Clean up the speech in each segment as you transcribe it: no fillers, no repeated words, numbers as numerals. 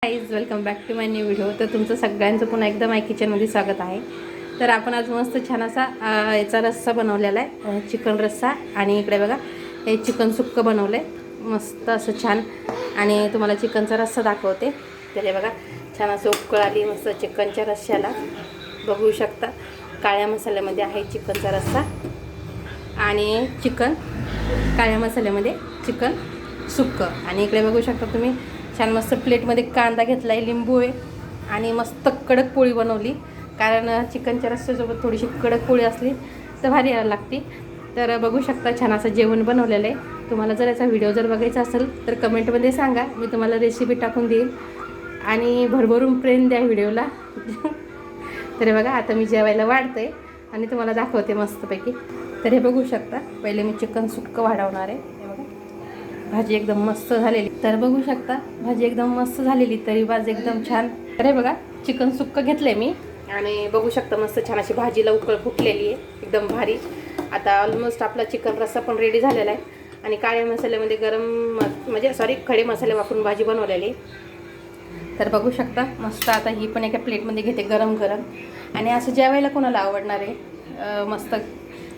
Guys welcome back to my new video. तर तुमचं सगळ्यांचं पुन्हा एकदा माय किचनमध्ये स्वागत आहे. तर आपण आज मस्त छान असा याचा रस्सा बनवलेला आहे, चिकन रस्सा. आणि इकडे बघा हे चिकन सुक्कं बनवलं आहे मस्त असं छान. आणि तुम्हाला चिकनचा रस्सा दाखवते. तर हे बघा छान असं उकळ आली मस्त चिकनच्या रस्स्याला. बघू शकता काळ्या मसाल्यामध्ये आहे चिकनचा रस्सा आणि चिकन काळ्या मसाल्यामध्ये चिकन सुक्कं. आणि इकडे बघू शकता तुम्ही छान मस्त प्लेटमध्ये कांदा घेतला आहे, लिंबू आहे आणि मस्त कडक पोळी बनवली. कारण चिकनच्या रस्स्यासोबत थोडीशी कडक पोळी असली तर भारी लागते. तर बघू शकता छान असं जेवण बनवलेलं आहे. तुम्हाला जर याचा व्हिडिओ जर बघायचा असेल तर कमेंटमध्ये सांगा, मी तुम्हाला रेसिपी टाकून देईल. आणि भरभरून प्रेम द्या व्हिडिओला. तर बघा आता मी जेवायला वाढते आणि तुम्हाला दाखवते मस्तपैकी. तर हे बघू शकता पहिले मी चिकन सुक्कं वाढवणार आहे. भाजी एकदम मस्त झालेली. तर बघू शकता भाजी एकदम मस्त झालेली, तरी भाजी एकदम छान. तर हे बघा चिकन सुक्कं घेतलंय मी आणि बघू शकता मस्त छान अशी भाजीला उकळ फुटलेली आहे एकदम भारी. आता ऑलमोस्ट आपला चिकन रस्सा पण रेडी झालेला आहे. आणि काळ्या मसाल्यामध्ये खडे मसाले वापरून भाजी बनवलेली. तर बघू शकता मस्त. आता ही पण एका प्लेटमध्ये घेते गरम गरम. आणि असं जेवायला कोणाला आवडणार आहे मस्त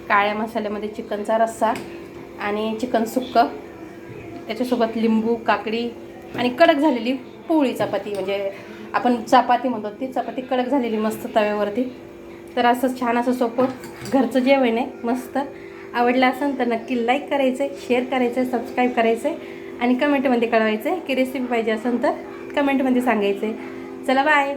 काळ्या मसाल्यामध्ये चिकनचा रस्सा आणि चिकन सुक्कं, त्याच्यासोबत लिंबू, काकडी आणि कडक झालेली पोळी चपाती, म्हणजे आपण चपाती म्हणतो ती चपाती कडक झालेली मस्त तव्यावरती. तर असं छान असं सोपं घरचं जेवण आहे मस्त. आवडलं असेल तर नक्की लाईक करायचं आहे, शेअर करायचं आहे, सबस्क्राईब करायचं आहे आणि कमेंटमध्ये कळवायचं आहे की रेसिपी पाहिजे असेल तर कमेंटमध्ये सांगायचं आहे. चला बाय.